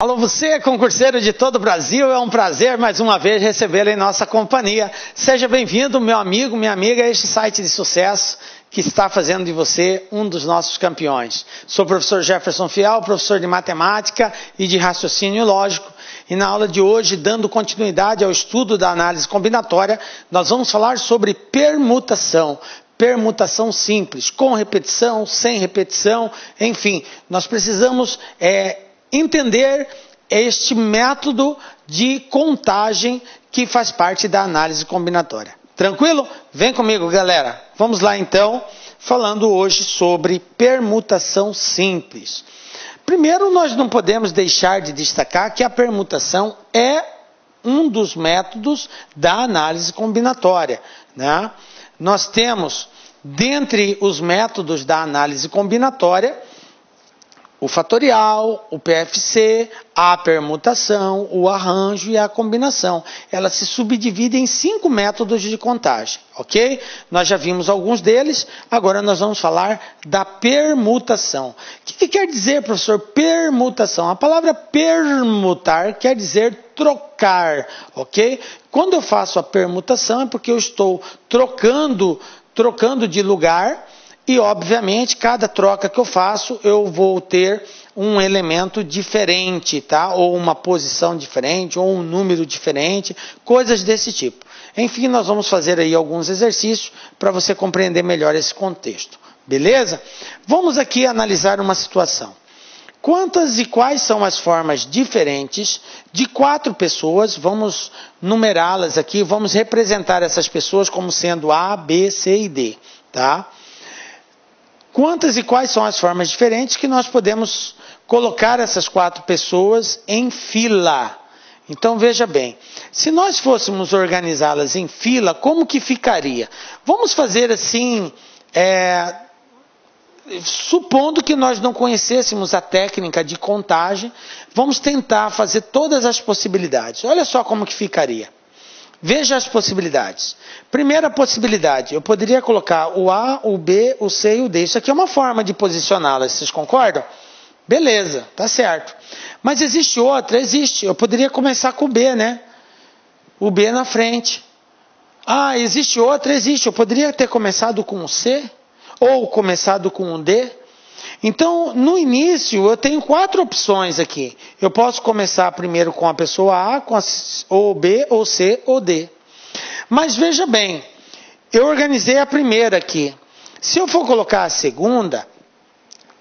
Alô, você, concurseiro de todo o Brasil, é um prazer mais uma vez recebê-lo em nossa companhia. Seja bem-vindo, meu amigo, minha amiga, a este site de sucesso que está fazendo de você um dos nossos campeões. Sou o professor Jefferson Fiel, professor de matemática e de raciocínio lógico. E na aula de hoje, dando continuidade ao estudo da análise combinatória, nós vamos falar sobre permutação. Permutação simples, com repetição, sem repetição, enfim, nós precisamos entender este método de contagem que faz parte da análise combinatória. Tranquilo? Vem comigo, galera. Vamos lá, então, falando hoje sobre permutação simples. Primeiro, nós não podemos deixar de destacar que a permutação é um dos métodos da análise combinatória, né? Nós temos, dentre os métodos da análise combinatória, o fatorial, o PFC, a permutação, o arranjo e a combinação. Ela se subdivide em 5 métodos de contagem, ok? Nós já vimos alguns deles, agora nós vamos falar da permutação. O que quer dizer, professor, permutação? A palavra permutar quer dizer trocar, ok? Quando eu faço a permutação é porque eu estou trocando de lugar. E, obviamente, cada troca que eu faço, eu vou ter um elemento diferente, tá? Ou uma posição diferente, ou um número diferente, coisas desse tipo. Enfim, nós vamos fazer aí alguns exercícios para você compreender melhor esse contexto. Beleza? Vamos aqui analisar uma situação. Quantas e quais são as formas diferentes de 4 pessoas? Vamos numerá-las aqui, vamos representar essas pessoas como sendo A, B, C e D, tá? Quantas e quais são as formas diferentes que nós podemos colocar essas 4 pessoas em fila? Então, veja bem, se nós fôssemos organizá-las em fila, como que ficaria? Vamos fazer assim, supondo que nós não conhecêssemos a técnica de contagem, vamos tentar fazer todas as possibilidades. Olha só como que ficaria. Veja as possibilidades. Primeira possibilidade, eu poderia colocar o A, o B, o C e o D. Isso aqui é uma forma de posicioná-las, vocês concordam? Beleza, tá certo. Mas existe outra? Existe. Eu poderia começar com o B, né? O B na frente. Ah, existe outra? Existe. Eu poderia ter começado com o C? Ou começado com o D? Então, no início, eu tenho 4 opções aqui. Eu posso começar primeiro com a pessoa A, com ou B, ou C, ou D. Mas veja bem, eu organizei a primeira aqui. Se eu for colocar a segunda,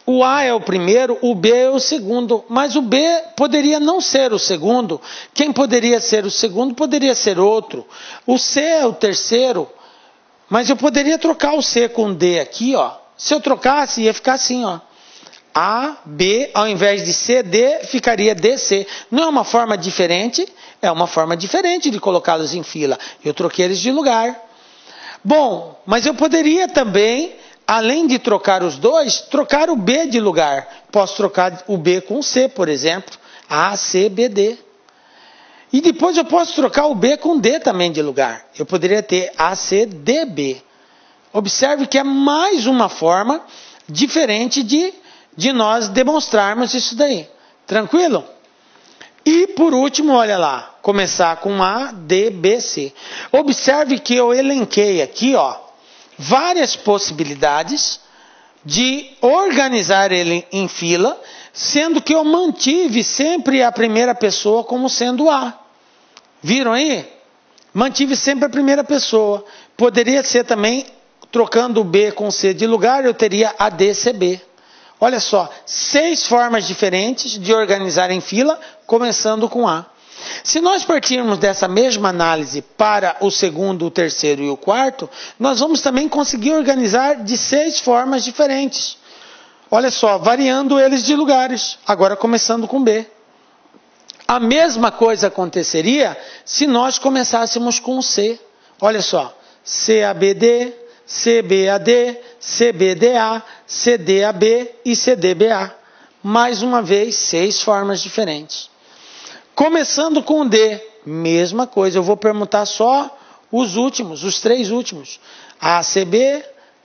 o A é o primeiro, o B é o segundo. Mas o B poderia não ser o segundo. Quem poderia ser o segundo poderia ser outro. O C é o terceiro, mas eu poderia trocar o C com o D aqui, ó. Se eu trocasse, ia ficar assim, ó. A, B, ao invés de C, D, ficaria DC. Não é uma forma diferente? É uma forma diferente de colocá-los em fila. Eu troquei eles de lugar. Bom, mas eu poderia também, além de trocar os dois, trocar o B de lugar. Posso trocar o B com o C, por exemplo. A, C, B, D. E depois eu posso trocar o B com D também de lugar. Eu poderia ter A, C, D, B. Observe que é mais uma forma diferente de nós demonstrarmos isso daí. Tranquilo? E por último, olha lá, começar com A, D, B, C. Observe que eu elenquei aqui, ó, várias possibilidades de organizar ele em fila, sendo que eu mantive sempre a primeira pessoa como sendo A. Viram aí? Mantive sempre a primeira pessoa. Poderia ser também, trocando o B com C de lugar, eu teria A, D, C, B. Olha só, 6 formas diferentes de organizar em fila, começando com A. Se nós partirmos dessa mesma análise para o segundo, o terceiro e o quarto, nós vamos também conseguir organizar de 6 formas diferentes. Olha só, variando eles de lugares, agora começando com B. A mesma coisa aconteceria se nós começássemos com o C. Olha só, CABD, CBAD, CBDA, CDAB e CDBA. Mais uma vez, 6 formas diferentes. Começando com o D, mesma coisa. Eu vou permutar só os últimos, os 3 últimos. ACB,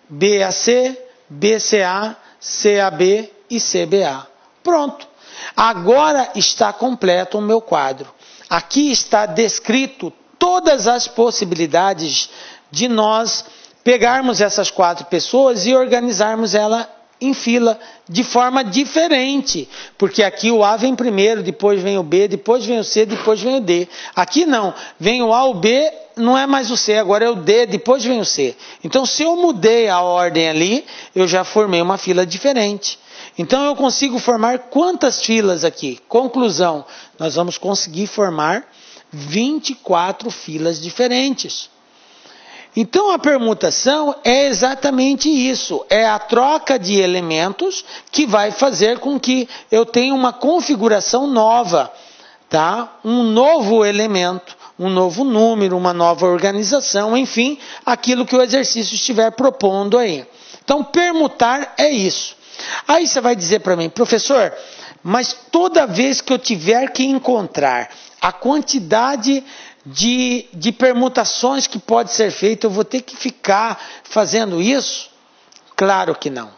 BAC, BCA, CAB e CBA. Pronto. Agora está completo o meu quadro. Aqui está descrito todas as possibilidades de nós pegarmos essas 4 pessoas e organizarmos ela em fila de forma diferente, porque aqui o A vem primeiro, depois vem o B, depois vem o C, depois vem o D. Aqui não, vem o A, o B, não é mais o C, agora é o D, depois vem o C. Então, se eu mudei a ordem ali, eu já formei uma fila diferente. Então, eu consigo formar quantas filas aqui? Conclusão, nós vamos conseguir formar 24 filas diferentes. Então, a permutação é exatamente isso, é a troca de elementos que vai fazer com que eu tenha uma configuração nova, tá? Um novo elemento, um novo número, uma nova organização, enfim, aquilo que o exercício estiver propondo aí. Então, permutar é isso. Aí você vai dizer para mim, professor, mas toda vez que eu tiver que encontrar a quantidade de permutações que pode ser feita, eu vou ter que ficar fazendo isso? Claro que não.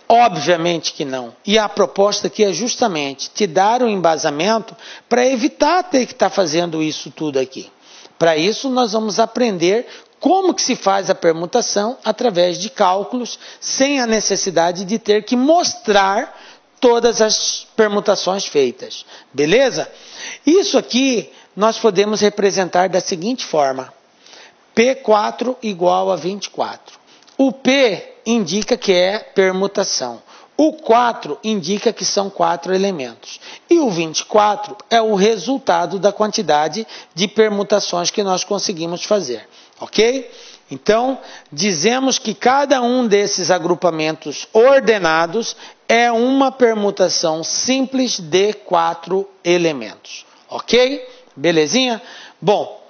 Obviamente que não. E a proposta aqui é justamente te dar um embasamento para evitar ter que estar fazendo isso tudo aqui. Para isso, nós vamos aprender como que se faz a permutação através de cálculos, sem a necessidade de ter que mostrar todas as permutações feitas. Beleza? Isso aqui nós podemos representar da seguinte forma. P4 igual a 24. O P indica que é permutação. O 4 indica que são 4 elementos. E o 24 é o resultado da quantidade de permutações que nós conseguimos fazer. Ok? Então, dizemos que cada um desses agrupamentos ordenados é uma permutação simples de 4 elementos. Ok? Belezinha? Bom,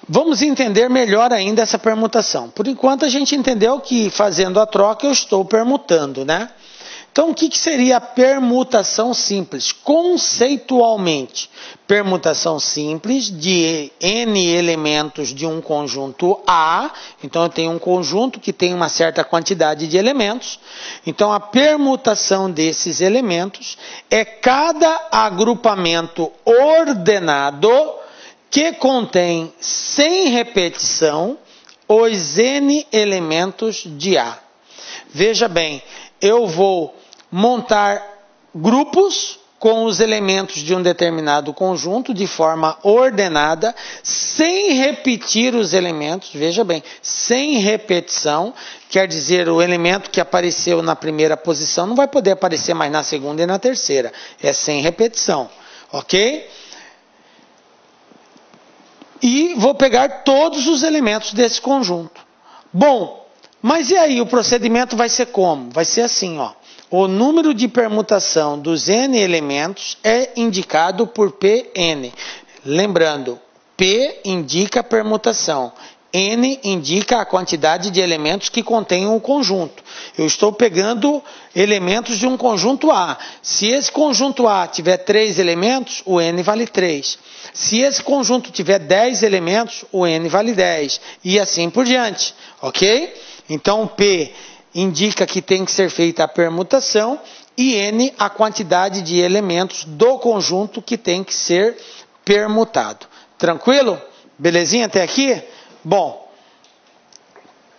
vamos entender melhor ainda essa permutação. Por enquanto a gente entendeu que fazendo a troca eu estou permutando, né? Então o que seria a permutação simples? Conceitualmente, permutação simples de N elementos de um conjunto A. Então eu tenho um conjunto que tem uma certa quantidade de elementos. Então a permutação desses elementos é cada agrupamento ordenado que contém, sem repetição, os N elementos de A. Veja bem, eu vou montar grupos com os elementos de um determinado conjunto de forma ordenada, sem repetir os elementos, veja bem, sem repetição, quer dizer, o elemento que apareceu na primeira posição não vai poder aparecer mais na segunda e na terceira, é sem repetição, ok? E vou pegar todos os elementos desse conjunto. Bom, mas e aí, o procedimento vai ser como? Vai ser assim, ó. O número de permutação dos N elementos é indicado por Pn. Lembrando, P indica a permutação. N indica a quantidade de elementos que contém um conjunto. Eu estou pegando elementos de um conjunto A. Se esse conjunto A tiver 3 elementos, o N vale 3. Se esse conjunto tiver 10 elementos, o N vale 10. E assim por diante. Ok? Então, P indica que tem que ser feita a permutação e N a quantidade de elementos do conjunto que tem que ser permutado. Tranquilo? Belezinha até aqui? Bom,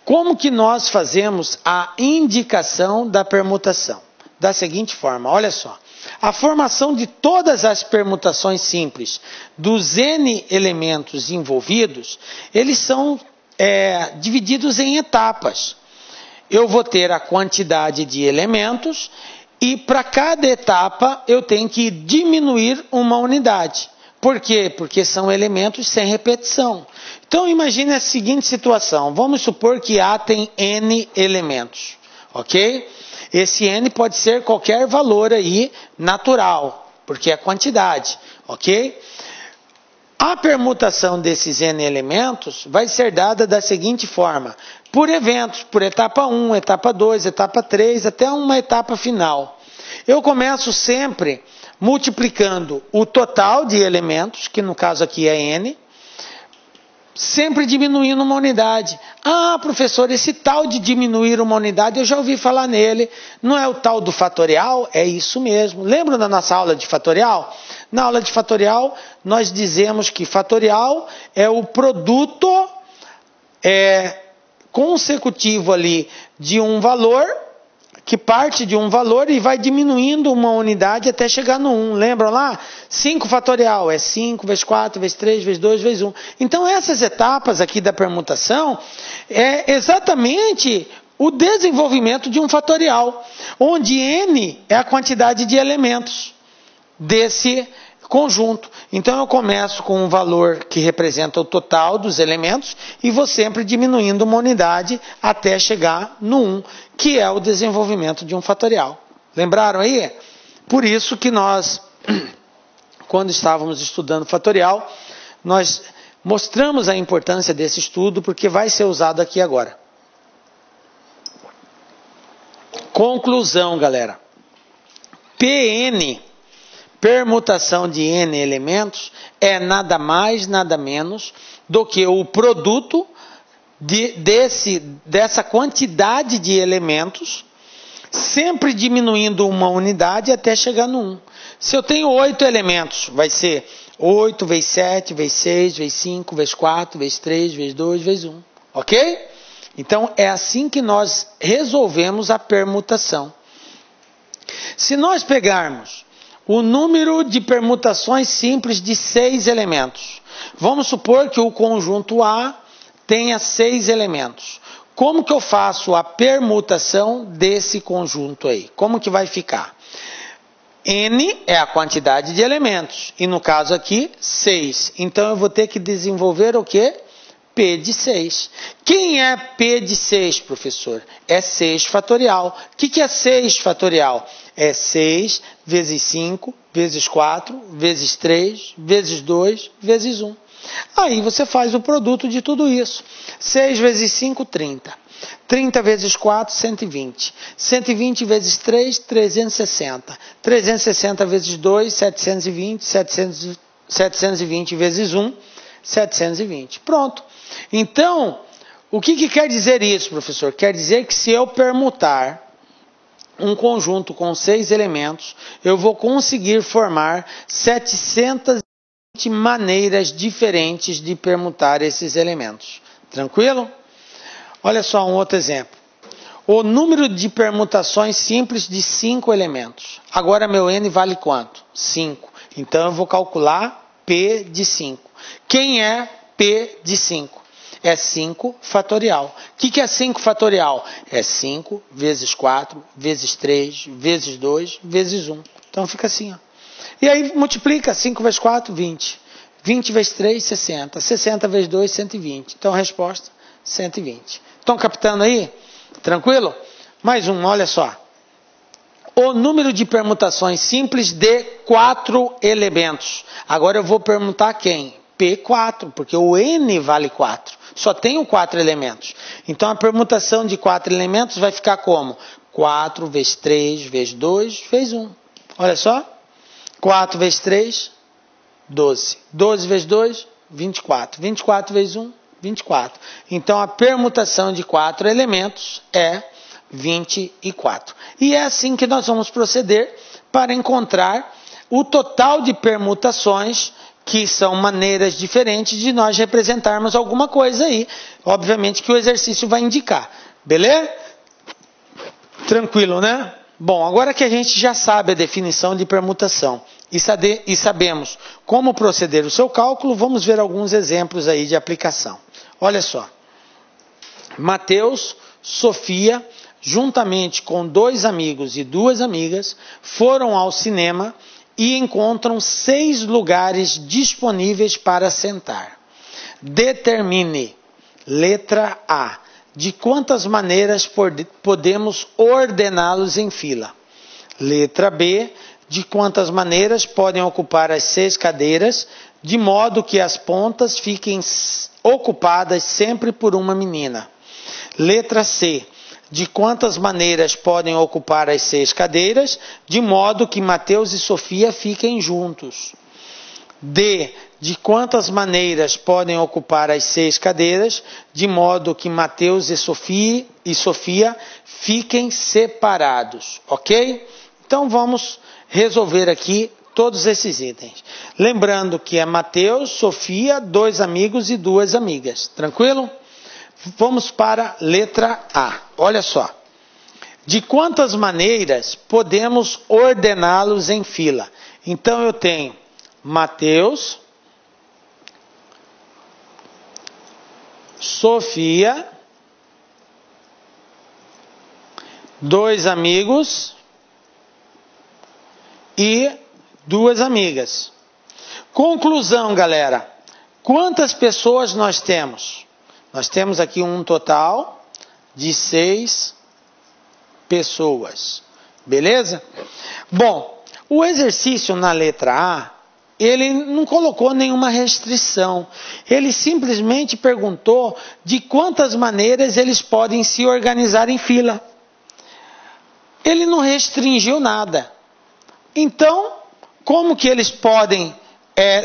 como que nós fazemos a indicação da permutação? Da seguinte forma, olha só. A formação de todas as permutações simples dos N elementos envolvidos, eles são divididos em etapas. Eu vou ter a quantidade de elementos e para cada etapa eu tenho que diminuir uma unidade. Por quê? Porque são elementos sem repetição. Então imagine a seguinte situação. Vamos supor que A tem N elementos. Ok? Esse N pode ser qualquer valor aí natural, porque é quantidade. Ok? A permutação desses N elementos vai ser dada da seguinte forma. Por eventos, por etapa 1, etapa 2, etapa 3, até uma etapa final. Eu começo sempre multiplicando o total de elementos, que no caso aqui é N, sempre diminuindo uma unidade. Ah, professor, esse tal de diminuir uma unidade, eu já ouvi falar nele. Não é o tal do fatorial? É isso mesmo. Lembra da nossa aula de fatorial? Na aula de fatorial, nós dizemos que fatorial é o produto consecutivo ali de um valor, que parte de um valor e vai diminuindo uma unidade até chegar no 1. Lembram lá? 5 fatorial é 5 vezes 4, vezes 3, vezes 2, vezes 1. Então essas etapas aqui da permutação é exatamente o desenvolvimento de um fatorial, onde n é a quantidade de elementos desse conjunto. Então eu começo com um valor que representa o total dos elementos e vou sempre diminuindo uma unidade até chegar no 1, que é o desenvolvimento de um fatorial. Lembraram aí? Por isso que nós, quando estávamos estudando fatorial, nós mostramos a importância desse estudo, porque vai ser usado aqui agora. Conclusão, galera. Pn, permutação de n elementos, é nada mais, nada menos do que o produto dessa quantidade de elementos, sempre diminuindo uma unidade até chegar no 1. Se eu tenho 8 elementos, vai ser 8 vezes 7, vezes 6, vezes 5, vezes 4, vezes 3, vezes 2, vezes 1. Ok? Então, é assim que nós resolvemos a permutação. Se nós pegarmos o número de permutações simples de 6 elementos, vamos supor que o conjunto A tenha 6 elementos. Como que eu faço a permutação desse conjunto aí? Como que vai ficar? N é a quantidade de elementos. E no caso aqui, 6. Então eu vou ter que desenvolver o quê? P de 6. Quem é P de 6, professor? É 6 fatorial. O que é 6 fatorial? É 6 vezes 5, vezes 4, vezes 3, vezes 2, vezes 1. Aí você faz o produto de tudo isso. 6 vezes 5, 30. 30 vezes 4, 120. 120 vezes 3, 360. 360 vezes 2, 720. 720 vezes 1, 720. Pronto. Então, o que quer dizer isso, professor? Quer dizer que se eu permutar um conjunto com 6 elementos, eu vou conseguir formar 720 maneiras diferentes de permutar esses elementos. Tranquilo? Olha só um outro exemplo. O número de permutações simples de 5 elementos. Agora meu n vale quanto? 5. Então eu vou calcular P de 5. Quem é P de 5? É 5 fatorial. O que é 5 fatorial? É 5 vezes 4, vezes 3, vezes 2, vezes 1. Então fica assim. Ó. E aí multiplica 5 vezes 4, 20. 20 vezes 3, 60. 60 vezes 2, 120. Então a resposta, 120. Estão captando aí? Tranquilo? Mais um, olha só. O número de permutações simples de 4 elementos. Agora eu vou permutar quem? P4, porque o N vale 4. Só tenho 4 elementos. Então a permutação de 4 elementos vai ficar como? 4 vezes 3, vezes 2, vezes 1. Olha só. 4 vezes 3, 12. 12 vezes 2, 24. 24 vezes 1, 24. Então a permutação de 4 elementos é 24. E é assim que nós vamos proceder para encontrar o total de permutações, que são maneiras diferentes de nós representarmos alguma coisa aí. Obviamente que o exercício vai indicar. Beleza? Tranquilo, né? Bom, agora que a gente já sabe a definição de permutação e sabemos como proceder o seu cálculo, vamos ver alguns exemplos aí de aplicação. Olha só. Mateus, Sofia, juntamente com 2 amigos e 2 amigas, foram ao cinema e encontram 6 lugares disponíveis para sentar. Determine, letra A, de quantas maneiras podemos ordená-los em fila. Letra B, de quantas maneiras podem ocupar as 6 cadeiras, de modo que as pontas fiquem ocupadas sempre por uma menina. Letra C, de quantas maneiras podem ocupar as 6 cadeiras, de modo que Mateus e Sofia fiquem juntos. D, de quantas maneiras podem ocupar as 6 cadeiras, de modo que Mateus e Sofia fiquem separados, ok? Então vamos resolver aqui todos esses itens. Lembrando que é Mateus, Sofia, 2 amigos e 2 amigas, tranquilo? Vamos para a letra A, olha só. De quantas maneiras podemos ordená-los em fila? Então eu tenho Mateus, Sofia, 2 amigos e 2 amigas. Conclusão, galera. Quantas pessoas nós temos? Nós temos aqui um total de 6 pessoas. Beleza? Bom, o exercício na letra A, ele não colocou nenhuma restrição. Ele simplesmente perguntou de quantas maneiras eles podem se organizar em fila. Ele não restringiu nada. Então, como que eles podem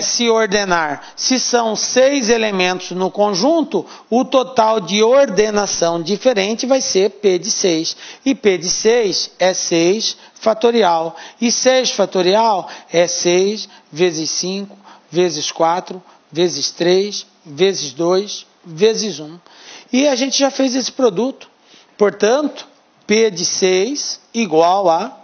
se ordenar? Se são 6 elementos no conjunto, o total de ordenação diferente vai ser P de 6. E P de 6 é 6 fatorial. E 6 fatorial é 6 vezes 5, vezes 4, vezes 3, vezes 2, vezes 1. E a gente já fez esse produto. Portanto, P de 6 igual a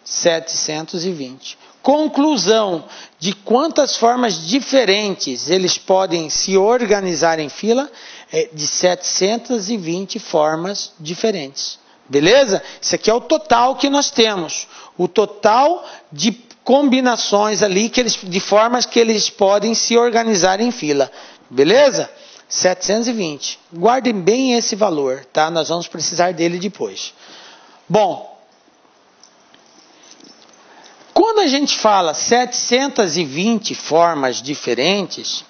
720. Conclusão de quantas formas diferentes eles podem se organizar em fila é de 720 formas diferentes. Beleza? Isso aqui é o total que nós temos. O total de combinações ali de formas que eles podem se organizar em fila. Beleza? 720. Guardem bem esse valor, tá? Nós vamos precisar dele depois. Bom, quando a gente fala 720 formas diferentes,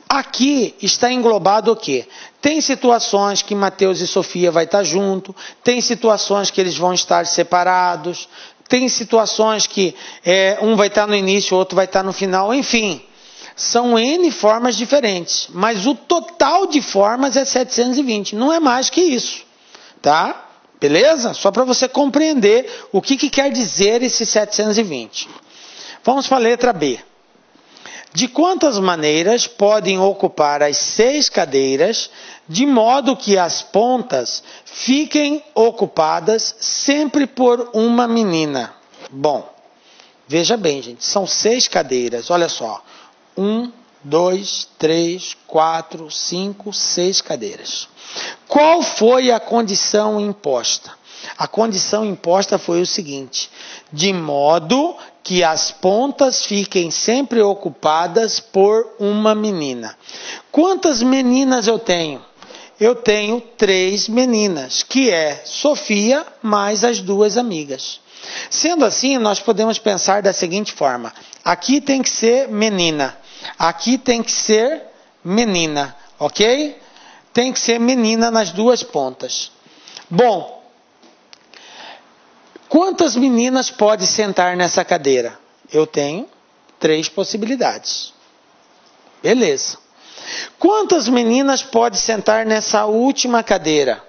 aqui está englobado o quê? Tem situações que Mateus e Sofia vai estar junto, tem situações que eles vão estar separados, tem situações que um vai estar no início, o outro vai estar no final, enfim. São N formas diferentes, mas o total de formas é 720, não é mais que isso, tá? Beleza? Só para você compreender o que quer dizer esse 720. Vamos para a letra B. De quantas maneiras podem ocupar as 6 cadeiras, de modo que as pontas fiquem ocupadas sempre por uma menina? Bom, veja bem, gente, são 6 cadeiras, olha só. 1, 2, 3, 4, 5, 6 cadeiras. Qual foi a condição imposta? A condição imposta foi o seguinte: de modo que as pontas fiquem sempre ocupadas por uma menina. Quantas meninas eu tenho? Eu tenho 3 meninas, que é Sofia mais as 2 amigas. Sendo assim, nós podemos pensar da seguinte forma: aqui tem que ser menina, aqui tem que ser menina, ok? Tem que ser menina nas 2 pontas. Bom, quantas meninas pode sentar nessa cadeira? Eu tenho 3 possibilidades. Beleza. Quantas meninas pode sentar nessa última cadeira?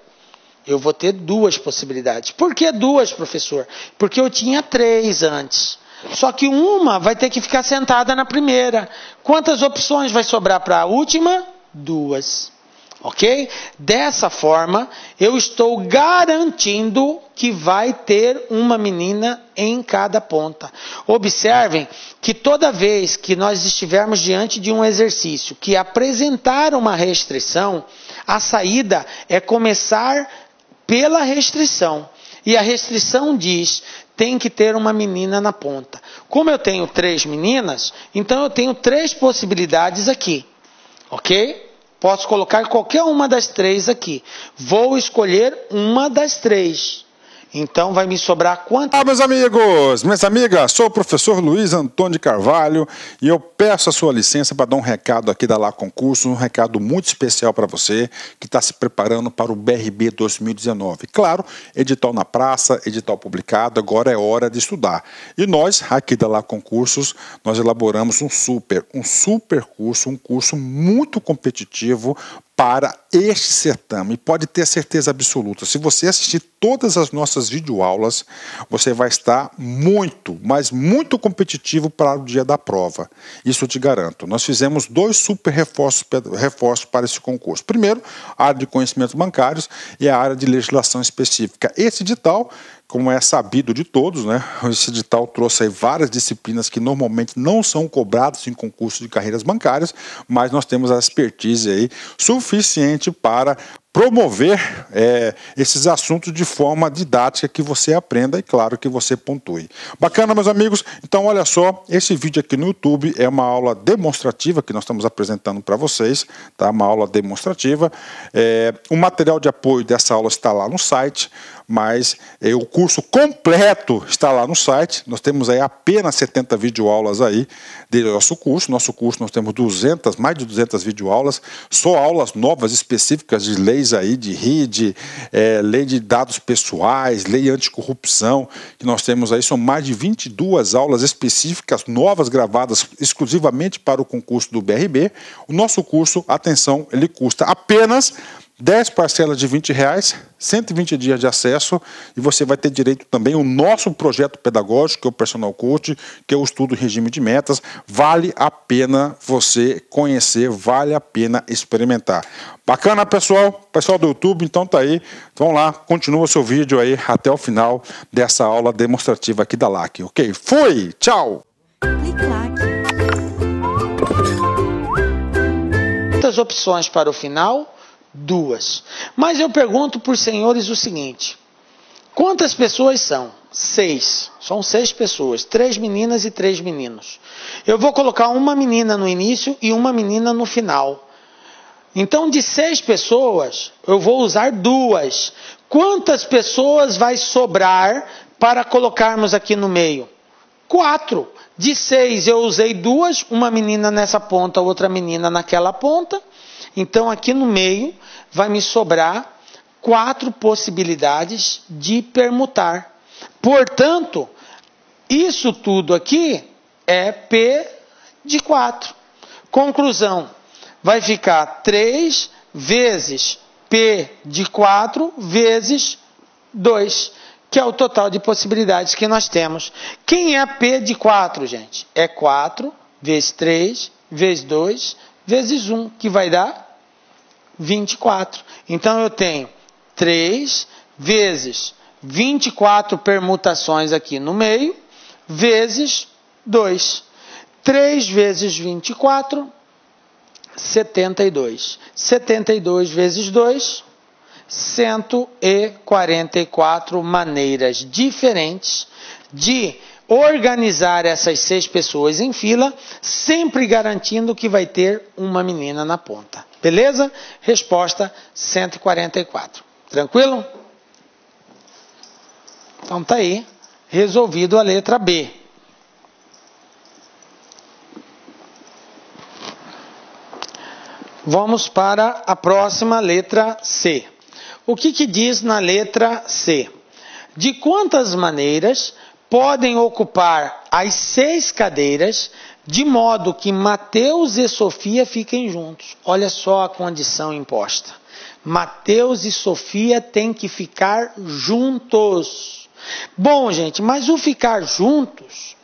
Eu vou ter 2 possibilidades. Por que 2, professor? Porque eu tinha 3 antes. Só que uma vai ter que ficar sentada na primeira. Quantas opções vai sobrar para a última? 2. Ok? Dessa forma, eu estou garantindo que vai ter uma menina em cada ponta. Observem que toda vez que nós estivermos diante de um exercício que apresentar uma restrição, a saída é começar pela restrição. E a restrição diz: tem que ter uma menina na ponta. Como eu tenho 3 meninas, então eu tenho 3 possibilidades aqui. Ok? Posso colocar qualquer uma das 3 aqui. Vou escolher uma das 3. Então vai me sobrar quanto? Olá, meus amigos, minhas amigas, sou o professor Luiz Antônio de Carvalho e eu peço a sua licença para dar um recado aqui da Lá Concurso, um recado muito especial para você que está se preparando para o BRB 2019. Claro, edital na praça, edital publicado, agora é hora de estudar. E nós, aqui da Lá Concursos, nós elaboramos um super curso, um curso muito competitivo para este certame. Pode ter certeza absoluta, se você assistir todas as nossas videoaulas, você vai estar muito, mas muito competitivo para o dia da prova. Isso eu te garanto. Nós fizemos 2 super reforços para esse concurso. Primeiro, a área de conhecimentos bancários e a área de legislação específica. Esse edital, como é sabido de todos, né? Esse edital trouxe aí várias disciplinas que normalmente não são cobradas em concurso de carreiras bancárias, mas nós temos a expertise aí suficiente para promover esses assuntos de forma didática que você aprenda e, claro, que você pontue. Bacana, meus amigos? Então, olha só, esse vídeo aqui no YouTube é uma aula demonstrativa que nós estamos apresentando para vocês, tá? Uma aula demonstrativa. O material de apoio dessa aula está lá no site, mas o curso completo está lá no site. Nós temos aí apenas 70 videoaulas aí do nosso curso. Nosso curso nós temos mais de 200 videoaulas, só aulas novas específicas de leis aí, de RID, lei de dados pessoais, lei anticorrupção, que nós temos aí, são mais de 22 aulas específicas, novas, gravadas exclusivamente para o concurso do BRB. O nosso curso, atenção, ele custa apenas 10 parcelas de R$20, 120 dias de acesso, e você vai ter direito também ao nosso projeto pedagógico, que é o Personal Coach, que é o estudo regime de metas. Vale a pena você conhecer, vale a pena experimentar. Bacana, pessoal? Pessoal do YouTube, então tá aí. Vamos lá, continua o seu vídeo aí até o final dessa aula demonstrativa aqui da LAC, ok? Fui! Tchau! Quantas opções para o final? 2. Mas eu pergunto por senhores o seguinte: quantas pessoas são? 6. São 6 pessoas, 3 meninas e 3 meninos. Eu vou colocar uma menina no início e uma menina no final. Então, de 6 pessoas, eu vou usar 2. Quantas pessoas vai sobrar para colocarmos aqui no meio? 4. De 6 eu usei 2, uma menina nessa ponta, outra menina naquela ponta. Então, aqui no meio, vai me sobrar 4 possibilidades de permutar. Portanto, isso tudo aqui é P de 4. Conclusão, vai ficar 3 vezes P de 4 vezes 2, que é o total de possibilidades que nós temos. Quem é P de 4, gente? É 4 vezes 3 vezes 2 vezes 1, que vai dar 24. Então, eu tenho 3 vezes 24 permutações aqui no meio, vezes 2. 3 vezes 24, 72. 72 vezes 2, 144 maneiras diferentes de organizar essas 6 pessoas em fila, sempre garantindo que vai ter uma menina na ponta. Beleza? Resposta 144. Tranquilo? Então tá aí, resolvido a letra B. Vamos para a próxima, letra C. O que diz na letra C? De quantas maneiras podem ocupar as 6 cadeiras, de modo que Mateus e Sofia fiquem juntos? Olha só a condição imposta. Mateus e Sofia têm que ficar juntos. Bom, gente, mas o ficar juntos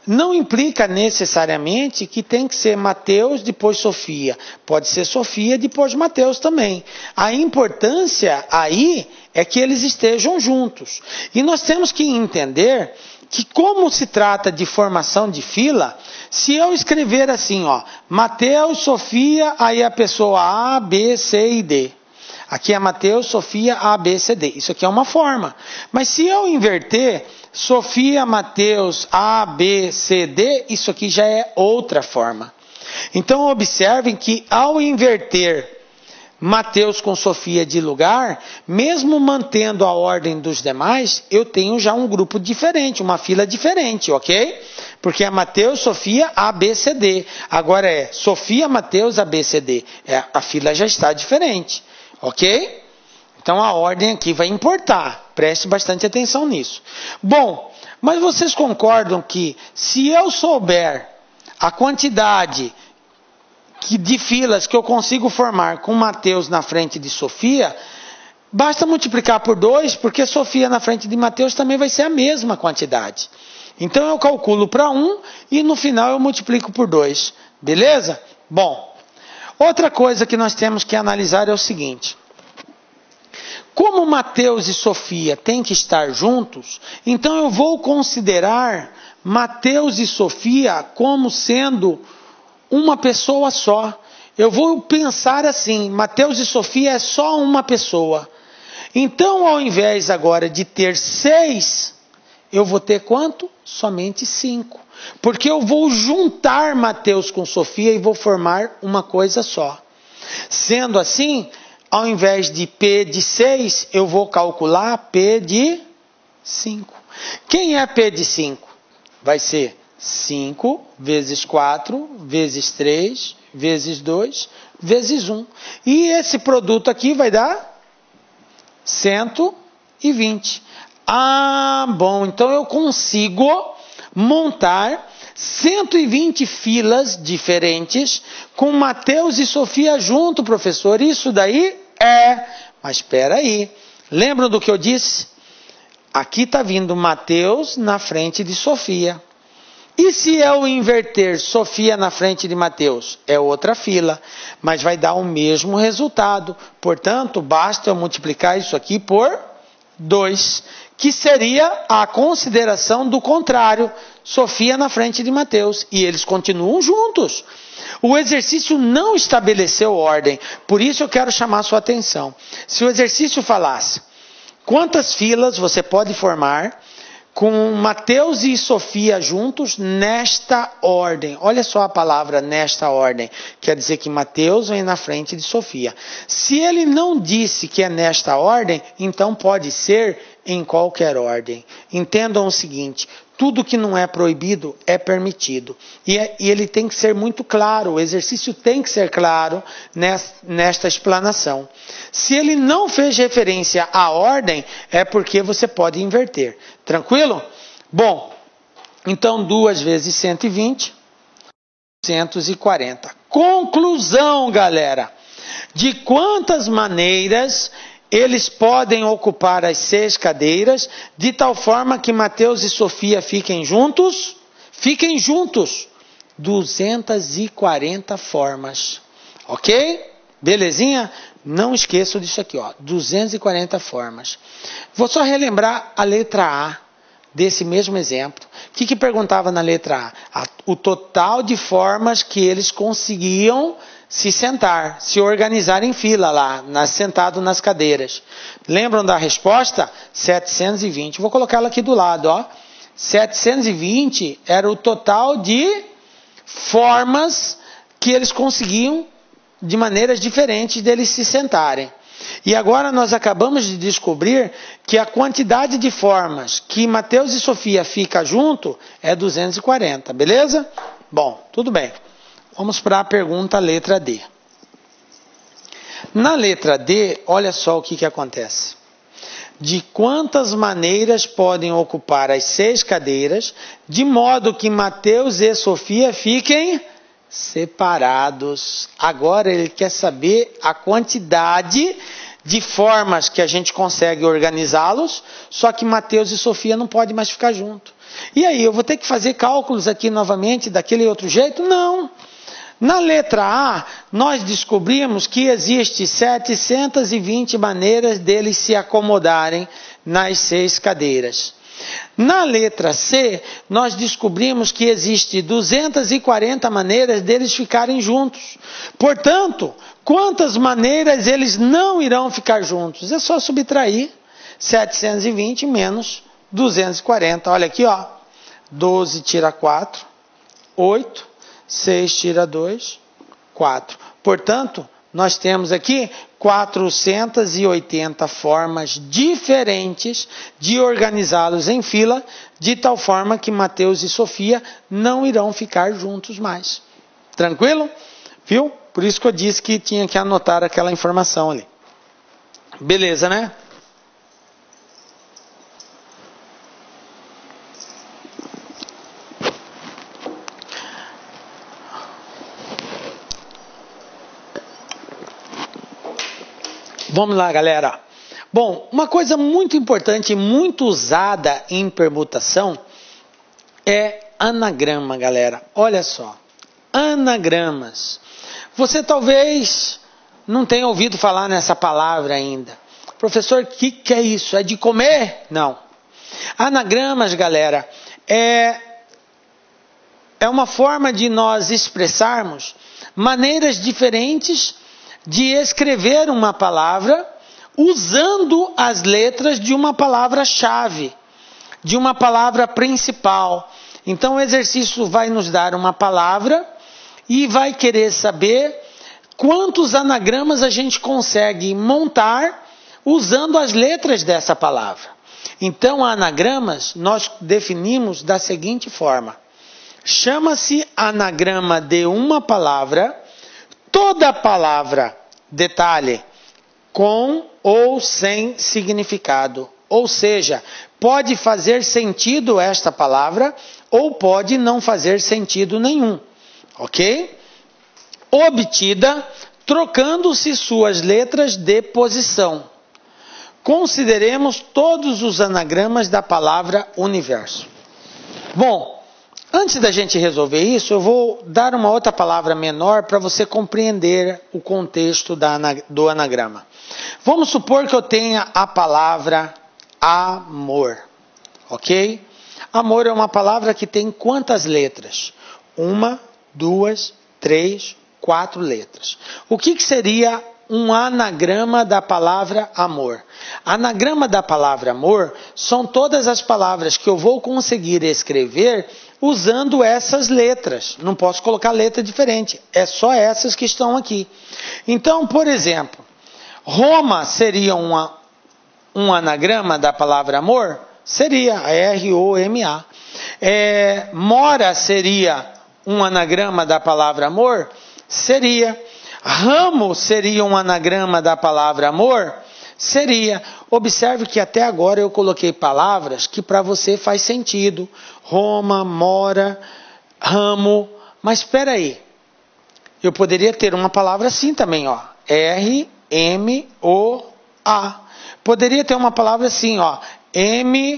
não implica necessariamente que tem que ser Mateus, depois Sofia. Pode ser Sofia, depois Mateus também. A importância aí é que eles estejam juntos. E nós temos que entender que, como se trata de formação de fila, se eu escrever assim, ó, Mateus, Sofia, aí a pessoa A, B, C e D. Aqui é Mateus, Sofia, A, B, C, D. Isso aqui é uma forma. Mas se eu inverter Sofia, Mateus, A, B, C, D, isso aqui já é outra forma. Então, observem que ao inverter Mateus com Sofia de lugar, mesmo mantendo a ordem dos demais, eu tenho já um grupo diferente, uma fila diferente, ok? Porque é Mateus, Sofia, A, B, C, D. Agora é Sofia, Mateus, A, B, C, D. A fila já está diferente, ok? Então a ordem aqui vai importar. Preste bastante atenção nisso. Bom, mas vocês concordam que se eu souber a quantidade de filas que eu consigo formar com Mateus na frente de Sofia, basta multiplicar por 2, porque Sofia na frente de Mateus também vai ser a mesma quantidade. Então eu calculo para 1 e no final eu multiplico por 2. Beleza? Bom, outra coisa que nós temos que analisar é o seguinte. Como Mateus e Sofia têm que estar juntos, então eu vou considerar Mateus e Sofia como sendo uma pessoa só. Eu vou pensar assim, Mateus e Sofia é só uma pessoa. Então, ao invés agora de ter 6, eu vou ter quanto? Somente 5. Porque eu vou juntar Mateus com Sofia e vou formar uma coisa só. Sendo assim, ao invés de P de 6, eu vou calcular P de 5. Quem é P de 5? Vai ser 5 vezes 4, vezes 3, vezes 2, vezes 1. E esse produto aqui vai dar 120. Ah, bom, então eu consigo montar 120 filas diferentes com Mateus e Sofia junto, professor. Isso daí é... Mas espera aí. Lembram do que eu disse? Aqui está vindo Mateus na frente de Sofia. E se eu inverter Sofia na frente de Mateus? É outra fila, mas vai dar o mesmo resultado. Portanto, basta eu multiplicar isso aqui por 2, que seria a consideração do contrário, Sofia na frente de Mateus. E eles continuam juntos. O exercício não estabeleceu ordem, por isso eu quero chamar a sua atenção. Se o exercício falasse, quantas filas você pode formar com Mateus e Sofia juntos nesta ordem? Olha só a palavra nesta ordem. Quer dizer que Mateus vem na frente de Sofia. Se ele não disse que é nesta ordem, então pode ser em qualquer ordem. Entendam o seguinte, tudo que não é proibido é permitido. E ele tem que ser muito claro, o exercício tem que ser claro nesta explanação. Se ele não fez referência à ordem, é porque você pode inverter. Tranquilo? Bom, então 2 vezes 120, 240. Conclusão, galera. De quantas maneiras eles podem ocupar as 6 cadeiras, de tal forma que Mateus e Sofia fiquem juntos? Fiquem juntos. 240 formas. Ok? Belezinha? Não esqueçam disso aqui, ó. 240 formas. Vou só relembrar a letra A desse mesmo exemplo. O que perguntava na letra A? O total de formas que eles conseguiam se sentar, se organizar em fila lá, sentado nas cadeiras. Lembram da resposta? 720. Vou colocá-la aqui do lado, ó. 720 era o total de formas que eles conseguiam de maneiras diferentes deles se sentarem. E agora nós acabamos de descobrir que a quantidade de formas que Mateus e Sofia ficam junto é 240, beleza? Bom, tudo bem. Vamos para a pergunta letra D. Na letra D, olha só o que acontece. De quantas maneiras podem ocupar as 6 cadeiras, de modo que Mateus e Sofia fiquem separados. Agora ele quer saber a quantidade de formas que a gente consegue organizá-los, só que Mateus e Sofia não podem mais ficar juntos. E aí, eu vou ter que fazer cálculos aqui novamente daquele outro jeito? Não. Na letra A, nós descobrimos que existe 720 maneiras deles se acomodarem nas 6 cadeiras. Na letra C, nós descobrimos que existe 240 maneiras deles ficarem juntos. Portanto, quantas maneiras eles não irão ficar juntos? É só subtrair 720 menos 240. Olha aqui, ó. 12 tira 4, 8. 6 tira 2, 4. Portanto, nós temos aqui 480 formas diferentes de organizá-los em fila, de tal forma que Mateus e Sofia não irão ficar juntos mais. Tranquilo? Viu? Por isso que eu disse que tinha que anotar aquela informação ali. Beleza, né? Vamos lá, galera. Bom, uma coisa muito importante e muito usada em permutação é anagrama, galera. Olha só, anagramas. Você talvez não tenha ouvido falar nessa palavra ainda. Professor, o que é isso? É de comer? Não. Anagramas, galera, é uma forma de nós expressarmos maneiras diferentes de escrever uma palavra usando as letras de uma palavra-chave, de uma palavra principal. Então o exercício vai nos dar uma palavra e vai querer saber quantos anagramas a gente consegue montar usando as letras dessa palavra. Então anagramas nós definimos da seguinte forma: chama-se anagrama de uma palavra toda palavra, detalhe, com ou sem significado. Ou seja, pode fazer sentido esta palavra ou pode não fazer sentido nenhum. Ok? Obtida trocando-se suas letras de posição. Consideremos todos os anagramas da palavra universo. Bom, antes da gente resolver isso, eu vou dar uma outra palavra menor para você compreender o contexto do anagrama. Vamos supor que eu tenha a palavra amor, ok? Amor é uma palavra que tem quantas letras? 1, 2, 3, 4 letras. O que seria um anagrama da palavra amor? Anagrama da palavra amor são todas as palavras que eu vou conseguir escrever usando essas letras. Não posso colocar letra diferente. É só essas que estão aqui. Então, por exemplo, Roma seria um anagrama da palavra amor? Seria R-O-M-A. Mora seria um anagrama da palavra amor? Seria. Ramo seria um anagrama da palavra amor? Seria. Observe que até agora eu coloquei palavras que para você faz sentido. Roma, mora, ramo. Mas espera aí. Eu poderia ter uma palavra assim também, ó. R-M-O-A. Poderia ter uma palavra assim, ó. M-O-A-R.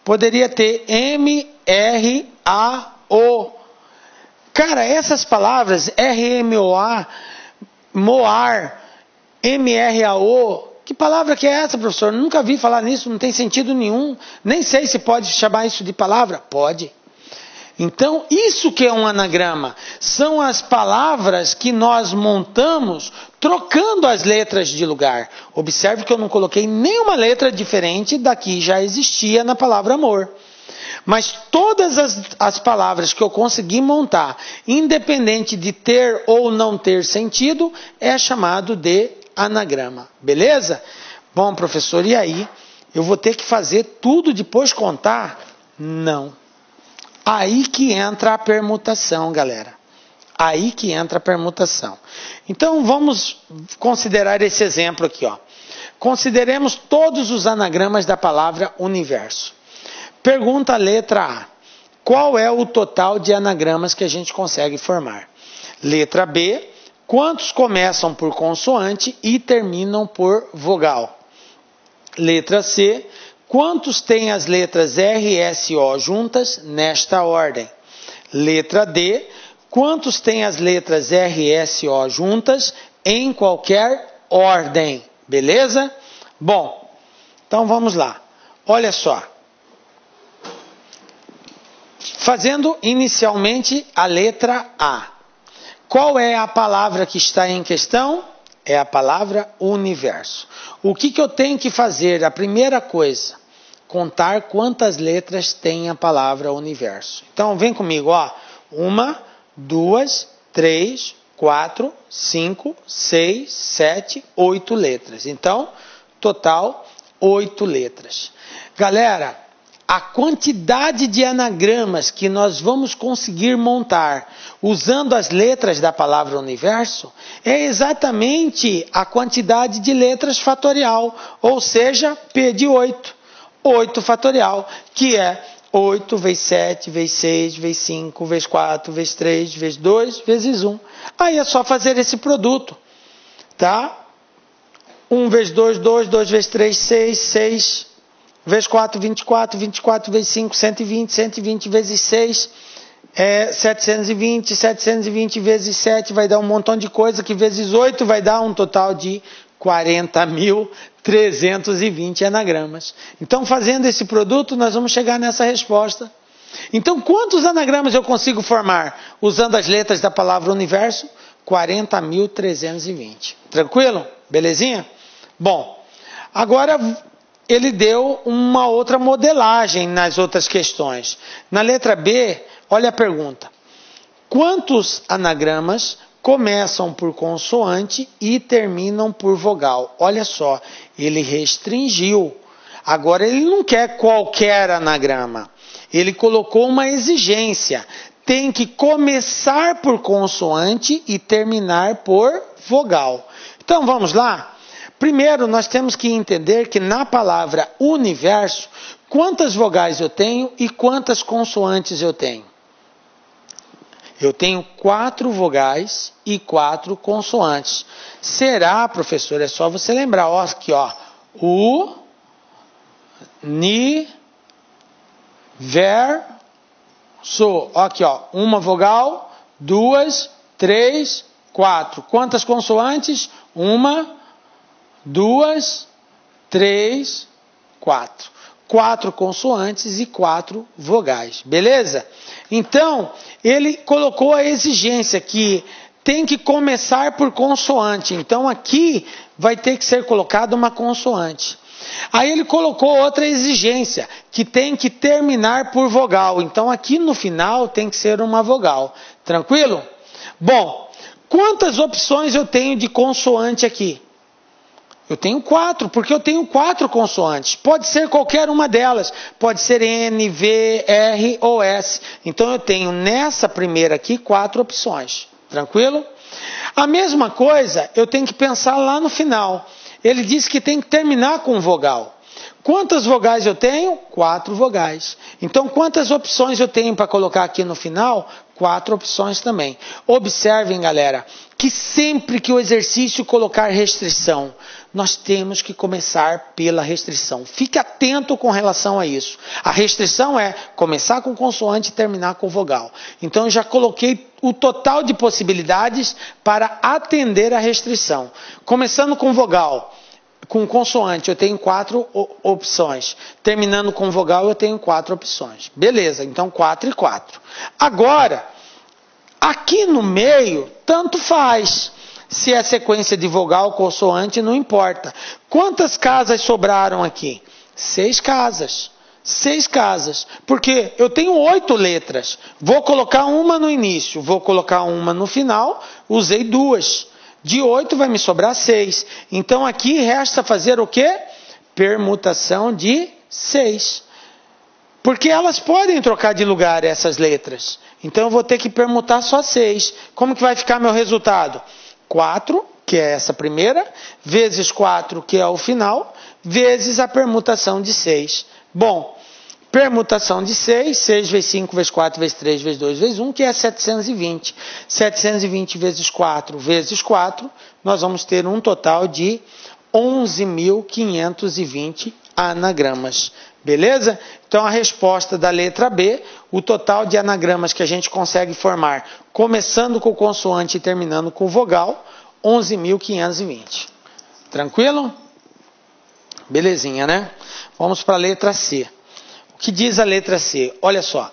Poderia ter M-R-A-O. Cara, essas palavras, R-M-O-A, moar, M-R-A-O, que palavra que é essa, professor? Nunca vi falar nisso, não tem sentido nenhum. Nem sei se pode chamar isso de palavra. Pode. Então, isso que é um anagrama. São as palavras que nós montamos trocando as letras de lugar. Observe que eu não coloquei nenhuma letra diferente da que já existia na palavra amor. Mas todas as palavras que eu consegui montar, independente de ter ou não ter sentido, é chamado de anagrama. Beleza? Bom, professor, e aí? Eu vou ter que fazer tudo depois contar? Não. Aí que entra a permutação, galera. Aí que entra a permutação. Então, vamos considerar esse exemplo aqui, ó. Consideremos todos os anagramas da palavra universo. Pergunta a letra A. Qual é o total de anagramas que a gente consegue formar? Letra B. Quantos começam por consoante e terminam por vogal? Letra C. Quantos têm as letras R, S, O juntas nesta ordem? Letra D. Quantos têm as letras R, S, O juntas em qualquer ordem? Beleza? Bom, então vamos lá. Olha só. Fazendo inicialmente a letra A. Qual é a palavra que está em questão? É a palavra universo. O que eu tenho que fazer? A primeira coisa, contar quantas letras tem a palavra universo. Então, vem comigo, ó. 1, 2, 3, 4, 5, 6, 7, 8 letras. Então, total 8 letras. Galera, a quantidade de anagramas que nós vamos conseguir montar usando as letras da palavra universo é exatamente a quantidade de letras fatorial, ou seja, P de 8. 8 fatorial, que é 8 vezes 7, vezes 6, vezes 5, vezes 4, vezes 3, vezes 2, vezes 1. Aí é só fazer esse produto, tá? 1 vezes 2, 2, 2 vezes 3, 6, 6, vezes 4, 24, 24 vezes 5, 120, 120 vezes 6, 720, 720 vezes 7 vai dar um montão de coisa, que vezes 8 vai dar um total de 40.320 anagramas. Então, fazendo esse produto, nós vamos chegar nessa resposta. Então, quantos anagramas eu consigo formar usando as letras da palavra universo? 40.320. Tranquilo? Belezinha? Bom, agora ele deu uma outra modelagem nas outras questões. Na letra B, olha a pergunta. Quantos anagramas começam por consoante e terminam por vogal? Olha só, ele restringiu. Agora ele não quer qualquer anagrama. Ele colocou uma exigência. Tem que começar por consoante e terminar por vogal. Então vamos lá? Primeiro, nós temos que entender que na palavra universo, quantas vogais eu tenho e quantas consoantes eu tenho? Eu tenho 4 vogais e 4 consoantes. Será, professor? É só você lembrar. Ó, aqui, ó. U, ni, ver, so. Ó, aqui, ó. Uma vogal, 2, 3, 4. Quantas consoantes? 1, 2, 3, 4. 4 consoantes e 4 vogais. Beleza? Então, ele colocou a exigência que tem que começar por consoante. Então, aqui vai ter que ser colocada uma consoante. Aí ele colocou outra exigência, que tem que terminar por vogal. Então, aqui no final tem que ser uma vogal. Tranquilo? Bom, quantas opções eu tenho de consoante aqui? Eu tenho 4, porque eu tenho 4 consoantes. Pode ser qualquer uma delas. Pode ser N, V, R ou S. Então eu tenho nessa primeira aqui 4 opções. Tranquilo? A mesma coisa eu tenho que pensar lá no final. Ele disse que tem que terminar com vogal. Quantas vogais eu tenho? 4 vogais. Então quantas opções eu tenho para colocar aqui no final? 4 opções também. Observem, galera, que sempre que o exercício colocar restrição, nós temos que começar pela restrição. Fique atento com relação a isso. A restrição é começar com consoante e terminar com vogal. Então eu já coloquei o total de possibilidades para atender a restrição. Começando com vogal, com consoante eu tenho 4 opções. Terminando com vogal eu tenho 4 opções. Beleza, então 4 e 4. Agora, aqui no meio, tanto faz. Se é sequência de vogal, consoante, não importa. Quantas casas sobraram aqui? 6 casas. 6 casas. Porque eu tenho 8 letras. Vou colocar uma no início, vou colocar uma no final, usei 2. De 8 vai me sobrar 6. Então aqui resta fazer o quê? Permutação de 6. Porque elas podem trocar de lugar essas letras. Então eu vou ter que permutar só 6. Como que vai ficar meu resultado? 4, que é essa primeira, vezes 4, que é o final, vezes a permutação de 6. Bom, permutação de 6, 6 vezes 5, vezes 4, vezes 3, vezes 2, vezes 1, que é 720. 720 vezes 4, vezes 4, nós vamos ter um total de 11.520 anagramas. Beleza? Então a resposta da letra B, o total de anagramas que a gente consegue formar, começando com consoante e terminando com vogal, 11.520. Tranquilo? Belezinha, né? Vamos para a letra C. O que diz a letra C? Olha só.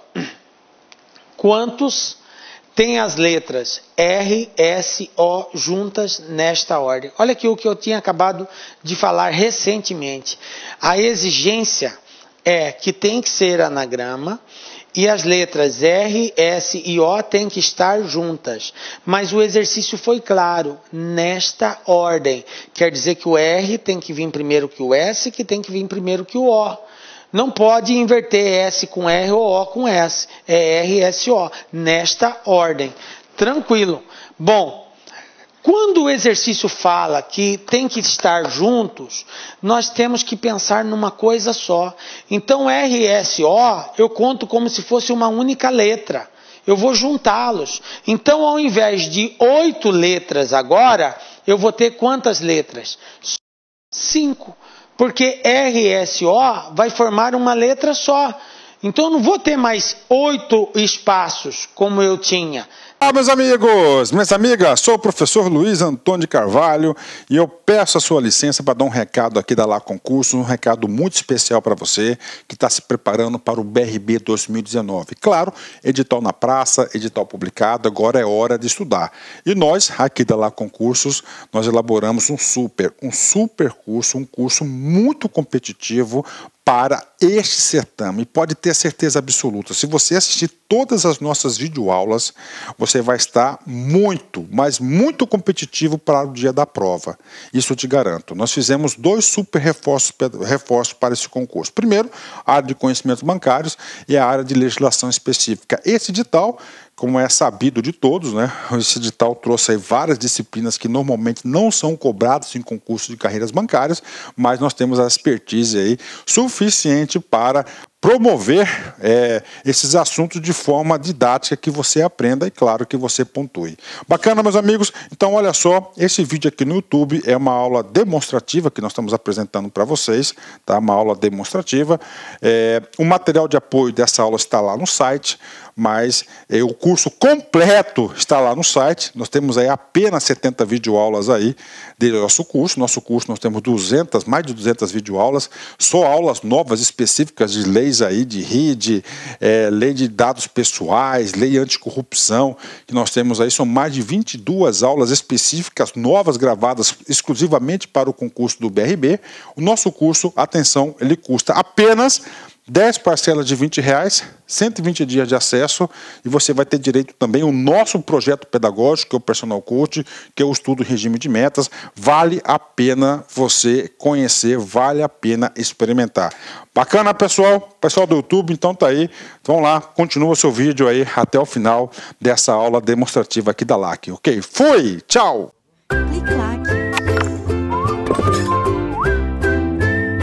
Quantos tem as letras R, S, O juntas nesta ordem? Olha aqui o que eu tinha acabado de falar recentemente. A exigência é que tem que ser anagrama e as letras R, S e O têm que estar juntas. Mas o exercício foi claro, nesta ordem. Quer dizer que o R tem que vir primeiro que o S, que tem que vir primeiro que o O. Não pode inverter S com R ou O com S. É R, S, O. Nesta ordem. Tranquilo. Bom, quando o exercício fala que tem que estar juntos, nós temos que pensar numa coisa só. Então, R, S, O, eu conto como se fosse uma única letra. Eu vou juntá-los. Então, ao invés de 8 letras agora, eu vou ter quantas letras? 5. Porque R, S, O vai formar uma letra só. Então, eu não vou ter mais 8 espaços como eu tinha. Olá, meus amigos, minhas amigas, sou o professor Luiz Antônio de Carvalho e eu peço a sua licença para dar um recado aqui da Lá Concursos, um recado muito especial para você que está se preparando para o BRB 2019. Claro, edital na praça, edital publicado, agora é hora de estudar. E nós, aqui da Lá Concursos, nós elaboramos um super curso, um curso muito competitivo para este certame. E pode ter certeza absoluta, se você assistir todas as nossas videoaulas, você vai estar muito, mas muito competitivo para o dia da prova. Isso eu te garanto. Nós fizemos 2 super reforços para esse concurso. Primeiro, a área de conhecimentos bancários e a área de legislação específica. Esse edital, como é sabido de todos, né? Esse edital trouxe aí várias disciplinas que normalmente não são cobradas em concursos de carreiras bancárias, mas nós temos a expertise aí suficiente para promover esses assuntos de forma didática que você aprenda e, claro, que você pontue. Bacana, meus amigos? Então, olha só, esse vídeo aqui no YouTube é uma aula demonstrativa que nós estamos apresentando para vocês, tá? Uma aula demonstrativa. O material de apoio dessa aula está lá no site, mas o curso completo está lá no site. Nós temos aí apenas 70 videoaulas aí do nosso curso. Nosso curso nós temos mais de 200 videoaulas, só aulas novas específicas de leis aí, de RID, lei de dados pessoais, lei anticorrupção, que nós temos aí, são mais de 22 aulas específicas, novas, gravadas exclusivamente para o concurso do BRB. O nosso curso, atenção, ele custa apenas 10 parcelas de R$20, 120 dias de acesso, e você vai ter direito também ao nosso projeto pedagógico, que é o Personal Coach, que é o estudo em regime de metas. Vale a pena você conhecer, vale a pena experimentar. Bacana, pessoal? Pessoal do YouTube, então tá aí. Vamos lá, continua o seu vídeo aí até o final dessa aula demonstrativa aqui da LAC, ok? Fui! Tchau!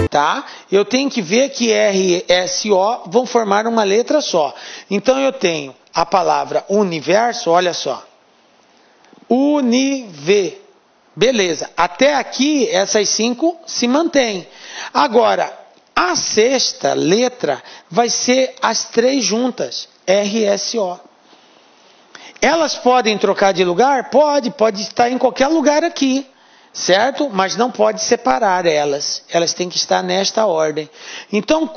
Tá? Eu tenho que ver que R, S, O vão formar uma letra só. Então eu tenho a palavra universo, olha só. Univer. Beleza. Até aqui essas 5 se mantêm. Agora, a 6ª letra vai ser as 3 juntas. R, S, O. Elas podem trocar de lugar? Pode estar em qualquer lugar aqui. Certo? Mas não pode separar elas. Elas têm que estar nesta ordem. Então,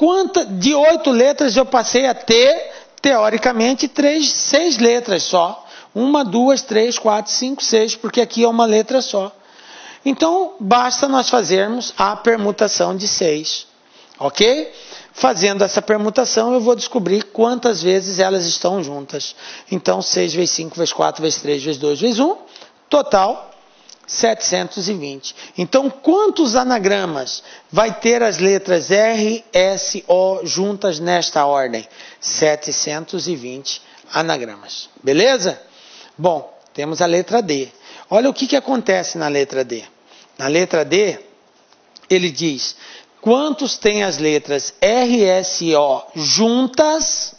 de 8 letras eu passei a ter, teoricamente, 6 letras só. 1, 2, 3, 4, 5, 6, porque aqui é uma letra só. Então, basta nós fazermos a permutação de 6. Ok? Fazendo essa permutação, eu vou descobrir quantas vezes elas estão juntas. Então, 6 vezes 5, vezes 4, vezes 3, vezes 2, vezes 1, total 720. Então, quantos anagramas vai ter as letras R, S, O juntas nesta ordem? 720 anagramas. Beleza? Bom, temos a letra D. Olha o que acontece na letra D. Na letra D, ele diz: quantos tem as letras R, S e O juntas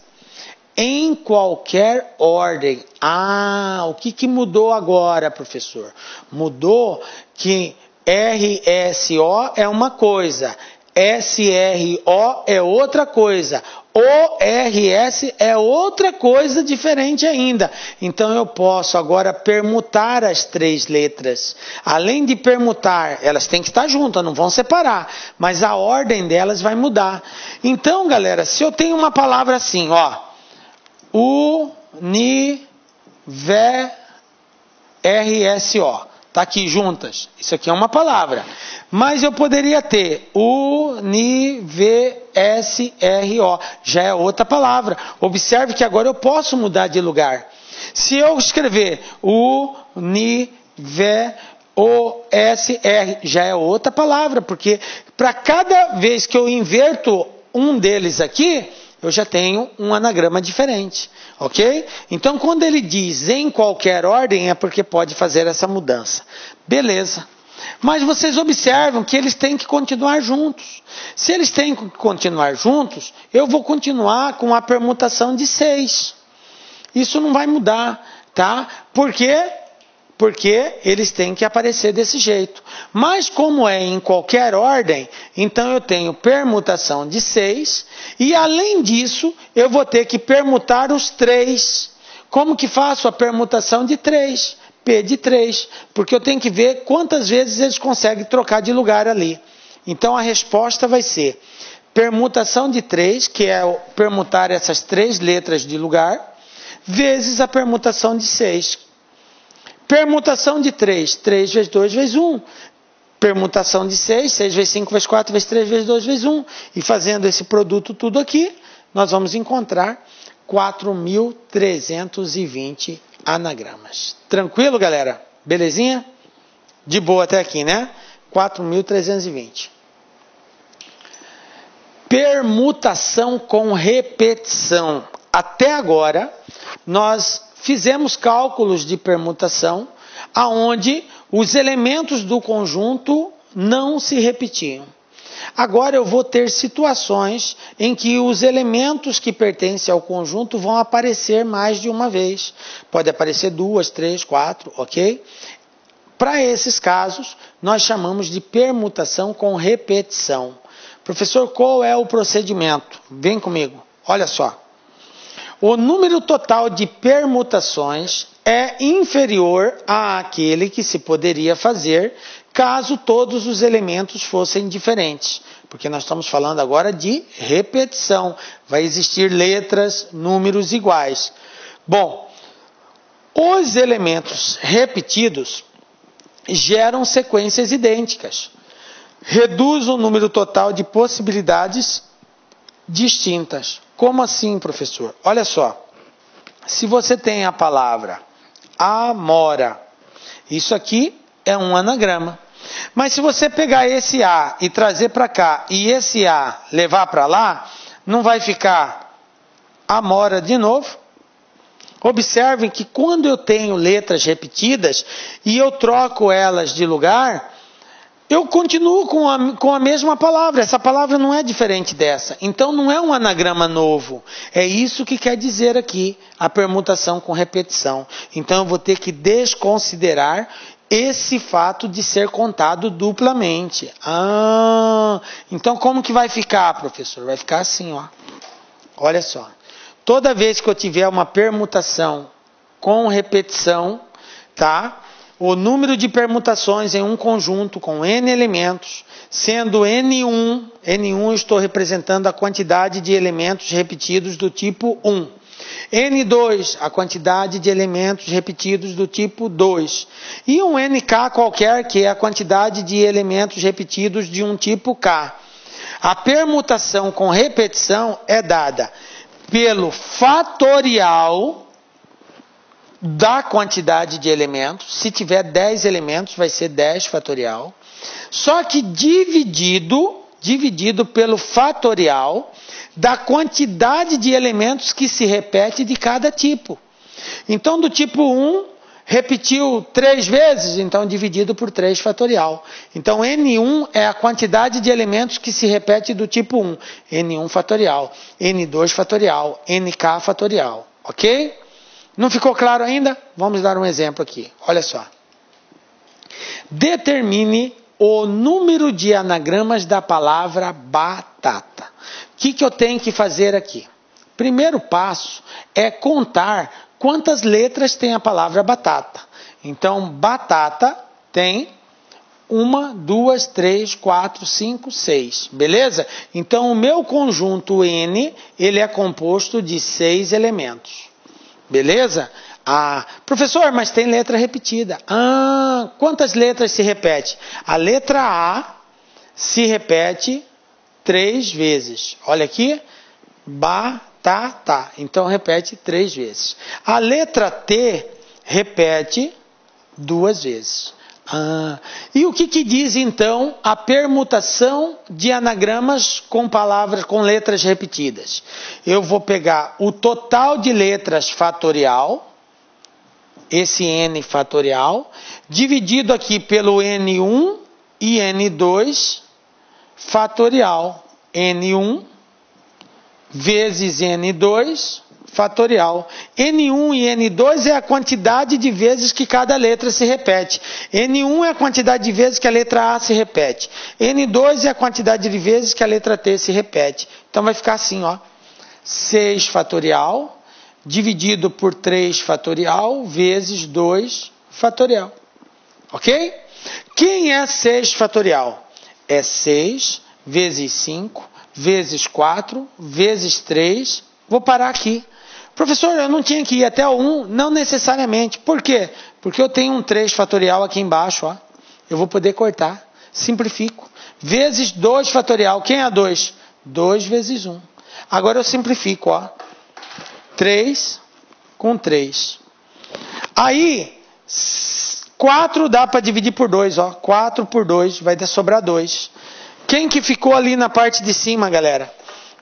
em qualquer ordem? Ah, o que mudou agora, professor? Mudou que R, S, O é uma coisa, S, R, O é outra coisa, O, R, S é outra coisa diferente ainda. Então eu posso agora permutar as 3 letras. Além de permutar, elas têm que estar juntas, não vão separar, mas a ordem delas vai mudar. Então, galera, se eu tenho uma palavra assim, ó, RSO, Está aqui juntas. Isso aqui é uma palavra. Mas eu poderia ter UNIVSRO. Já é outra palavra. Observe que agora eu posso mudar de lugar. Se eu escrever UNIVSR, já é outra palavra. Porque para cada vez que eu inverto um deles aqui, eu já tenho um anagrama diferente. Ok? Então, quando ele diz em qualquer ordem, é porque pode fazer essa mudança. Beleza. Mas vocês observam que eles têm que continuar juntos. Se eles têm que continuar juntos, eu vou continuar com a permutação de 6. Isso não vai mudar, tá? Por quê? Porque eles têm que aparecer desse jeito. Mas como é em qualquer ordem, então eu tenho permutação de 6. E além disso, eu vou ter que permutar os 3. Como que faço a permutação de 3? P de 3. Porque eu tenho que ver quantas vezes eles conseguem trocar de lugar ali. Então a resposta vai ser permutação de 3, que é permutar essas 3 letras de lugar, vezes a permutação de 6. Permutação de 3, 3 vezes 2 vezes 1. Permutação de 6, 6 vezes 5 vezes 4 vezes 3 vezes 2 vezes 1. E fazendo esse produto tudo aqui, nós vamos encontrar 4.320 anagramas. Tranquilo, galera? Belezinha? De boa até aqui, né? 4.320. Permutação com repetição. Até agora, nós fizemos cálculos de permutação aonde os elementos do conjunto não se repetiam. Agora eu vou ter situações em que os elementos que pertencem ao conjunto vão aparecer mais de uma vez. Pode aparecer 2, 3, 4, ok? Para esses casos, nós chamamos de permutação com repetição. Professor, qual é o procedimento? Vem comigo, olha só. O número total de permutações é inferior àquele que se poderia fazer caso todos os elementos fossem diferentes. Porque nós estamos falando agora de repetição. Vai existir letras, números iguais. Bom, os elementos repetidos geram sequências idênticas. Reduz o número total de possibilidades distintas. Como assim, professor? Olha só, se você tem a palavra amora, isso aqui é um anagrama. Mas se você pegar esse A e trazer para cá e esse A levar para lá, não vai ficar amora de novo? Observem que quando eu tenho letras repetidas e eu troco elas de lugar, eu continuo com a mesma palavra. Essa palavra não é diferente dessa. Então não é um anagrama novo. É isso que quer dizer aqui a permutação com repetição. Então eu vou ter que desconsiderar esse fato de ser contado duplamente. Então como que vai ficar, professor? Vai ficar assim, ó. Olha só. Toda vez que eu tiver uma permutação com repetição, tá? O número de permutações em um conjunto com n elementos, sendo N1 eu estou representando a quantidade de elementos repetidos do tipo 1. N2, a quantidade de elementos repetidos do tipo 2. E um NK qualquer, que é a quantidade de elementos repetidos de um tipo K. A permutação com repetição é dada pelo fatorial da quantidade de elementos. Se tiver 10 elementos, vai ser 10 fatorial. Só que dividido pelo fatorial da quantidade de elementos que se repete de cada tipo. Então, do tipo 1, repetiu 3 vezes, então dividido por 3 fatorial. Então, N1 é a quantidade de elementos que se repete do tipo 1. N1 fatorial, N2 fatorial, NK fatorial. Ok? Não ficou claro ainda? Vamos dar um exemplo aqui. Olha só. Determine o número de anagramas da palavra batata. O que eu tenho que fazer aqui? Primeiro passo é contar quantas letras tem a palavra batata. Então, batata tem 1, 2, 3, 4, 5, 6. Beleza? Então, o meu conjunto N, ele é composto de 6 elementos. Beleza? A. Professor, mas tem letra repetida. Ah, quantas letras se repete? A letra A se repete 3 vezes. Olha aqui. Batata. Então repete 3 vezes. A letra T repete 2 vezes. Ah, e o que diz então a permutação de anagramas com palavras com letras repetidas? Eu vou pegar o total de letras fatorial, esse n fatorial, dividido aqui pelo n1 e n2 fatorial. n1 vezes n2 fatorial. N1 e N2 é a quantidade de vezes que cada letra se repete. N1 é a quantidade de vezes que a letra A se repete. N2 é a quantidade de vezes que a letra T se repete. Então vai ficar assim, ó. 6 fatorial dividido por 3 fatorial vezes 2 fatorial. Ok? Quem é 6 fatorial? É 6 vezes 5 vezes 4 vezes 3. Vou parar aqui. Professor, eu não tinha que ir até o 1? Não necessariamente. Por quê? Porque eu tenho um 3 fatorial aqui embaixo. Ó. Eu vou poder cortar. Simplifico. Vezes 2 fatorial. Quem é 2? 2 vezes 1. Agora eu simplifico. Ó. 3 com 3. Aí, 4 dá para dividir por 2. Ó. 4 por 2 vai sobrar 2. Quem que ficou ali na parte de cima, galera?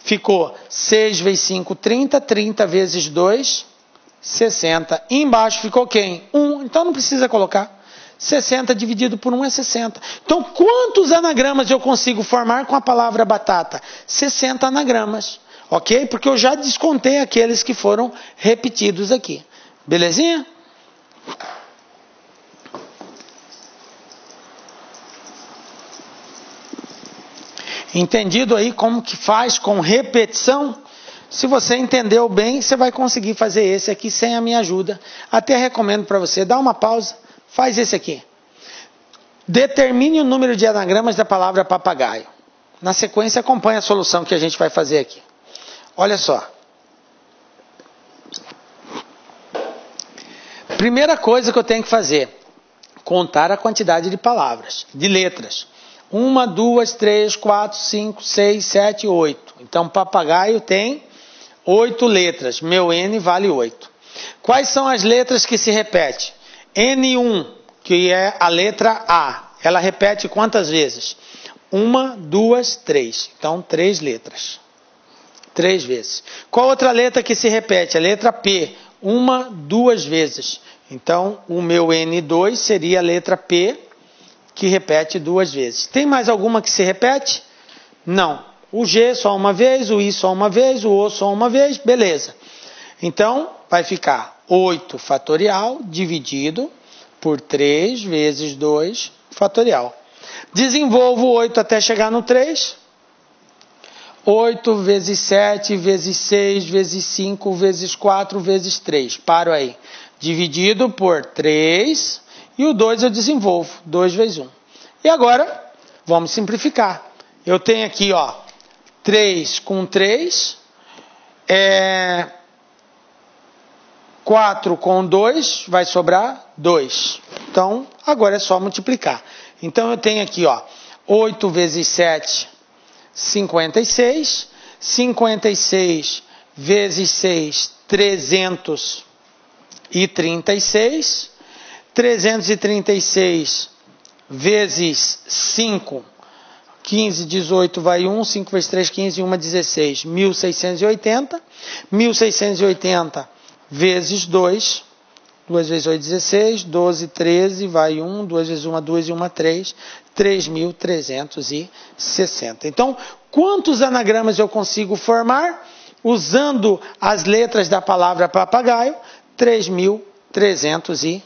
Ficou 6 vezes 5, 30. 30 vezes 2, 60. E embaixo ficou quem? 1. Então não precisa colocar. 60 dividido por 1 é 60. Então quantos anagramas eu consigo formar com a palavra batata? 60 anagramas. Ok? Porque eu já descontei aqueles que foram repetidos aqui. Belezinha? Entendido aí como que faz com repetição? Se você entendeu bem, você vai conseguir fazer esse aqui sem a minha ajuda. Até recomendo para você, dá uma pausa, faz esse aqui. Determine o número de anagramas da palavra papagaio. Na sequência, acompanhe a solução que a gente vai fazer aqui. Olha só. Primeira coisa que eu tenho que fazer, contar a quantidade de palavras, de letras. 1, 2, 3, 4, 5, 6, 7, 8. Então, papagaio tem 8 letras. Meu N vale 8. Quais são as letras que se repetem? N1, que é a letra A. Ela repete quantas vezes? 1, 2, 3. Então, 3 letras. 3 vezes. Qual outra letra que se repete? A letra P. 1, 2 vezes. Então, o meu N2 seria a letra P, que repete 2 vezes. Tem mais alguma que se repete? Não. O G só uma vez, o I só uma vez, o O só uma vez, beleza. Então, vai ficar 8 fatorial dividido por 3 vezes 2 fatorial. Desenvolvo 8 até chegar no 3. 8 vezes 7 vezes 6 vezes 5 vezes 4 vezes 3. Paro aí. Dividido por 3. E o 2 eu desenvolvo, 2 vezes 1. E agora, vamos simplificar. Eu tenho aqui, ó, 3 com 3, 4 com 2, vai sobrar 2. Então, agora é só multiplicar. Então, eu tenho aqui, ó, 8 vezes 7, 56. 56 vezes 6, 336. 336 vezes 5, 15, 18 vai 1, 5 vezes 3, 15, 1, 16, 1680. 1680 vezes 2, 2 vezes 8, 16, 12, 13, vai 1, 2 vezes 1, 2 e 1, 3, 3.360. Então, quantos anagramas eu consigo formar usando as letras da palavra papagaio? 3.360.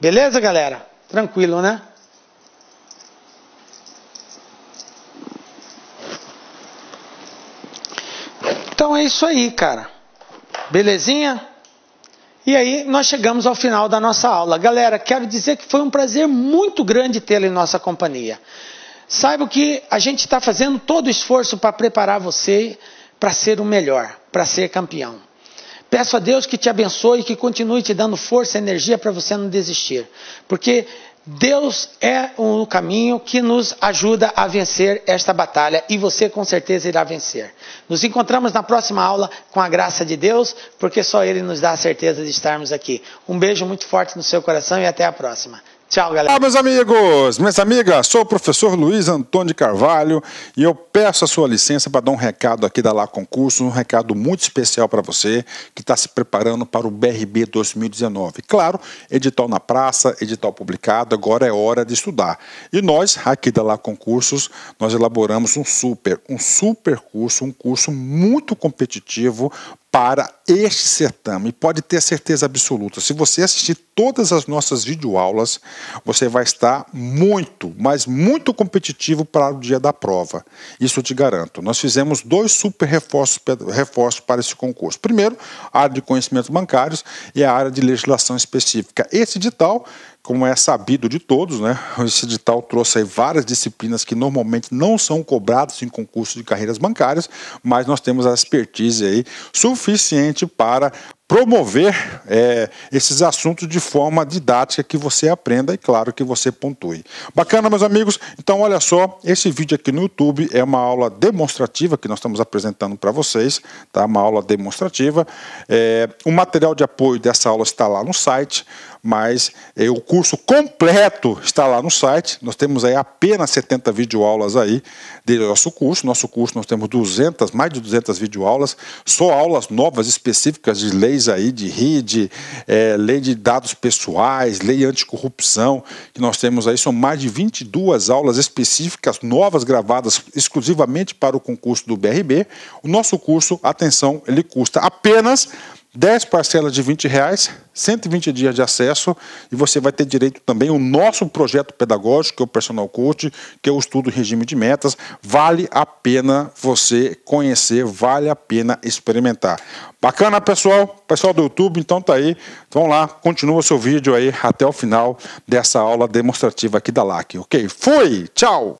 Beleza, galera? Tranquilo, né? Então é isso aí, cara. Belezinha? E aí nós chegamos ao final da nossa aula. Galera, quero dizer que foi um prazer muito grande tê-lo em nossa companhia. Saiba que a gente está fazendo todo o esforço para preparar você para ser o melhor, para ser campeão. Peço a Deus que te abençoe e que continue te dando força e energia para você não desistir. Porque Deus é o caminho que nos ajuda a vencer esta batalha e você com certeza irá vencer. Nos encontramos na próxima aula com a graça de Deus, porque só Ele nos dá a certeza de estarmos aqui. Um beijo muito forte no seu coração e até a próxima. Tchau, galera. Olá, meus amigos, minhas amigas, sou o professor Luiz Antônio de Carvalho e eu peço a sua licença para dar um recado aqui da Lá Concursos, um recado muito especial para você que está se preparando para o BRB 2019. Claro, edital na praça, edital publicado, agora é hora de estudar. E nós, aqui da Lá Concursos, nós elaboramos um super curso, um curso muito competitivo para este certame. Pode ter certeza absoluta, se você assistir todas as nossas videoaulas, você vai estar muito, mas muito competitivo para o dia da prova. Isso eu te garanto. Nós fizemos 2 super reforços para esse concurso. Primeiro, a área de conhecimentos bancários e a área de legislação específica. Esse edital, como é sabido de todos, né? Esse edital trouxe aí várias disciplinas que normalmente não são cobradas em concursos de carreiras bancárias, mas nós temos a expertise aí suficiente para promover esses assuntos de forma didática que você aprenda e, claro, que você pontue. Bacana, meus amigos? Então, olha só, esse vídeo aqui no YouTube é uma aula demonstrativa que nós estamos apresentando para vocês, tá? Uma aula demonstrativa. O material de apoio dessa aula está lá no site, mas o curso completo está lá no site. Nós temos aí apenas 70 videoaulas aí do nosso curso. Nosso curso nós temos mais de 200 videoaulas, só aulas novas específicas de leis aí, de RID, lei de dados pessoais, lei anticorrupção, que nós temos aí, são mais de 22 aulas específicas, novas, gravadas exclusivamente para o concurso do BRB. O nosso curso, atenção, ele custa apenas 10 parcelas de R$20, 120 dias de acesso, e você vai ter direito também ao nosso projeto pedagógico, que é o Personal Coach, que é o estudo regime de metas. Vale a pena você conhecer, vale a pena experimentar. Bacana, pessoal? Pessoal do YouTube, então tá aí. Vamos lá, continua o seu vídeo aí até o final dessa aula demonstrativa aqui da LAC, ok? Fui! Tchau!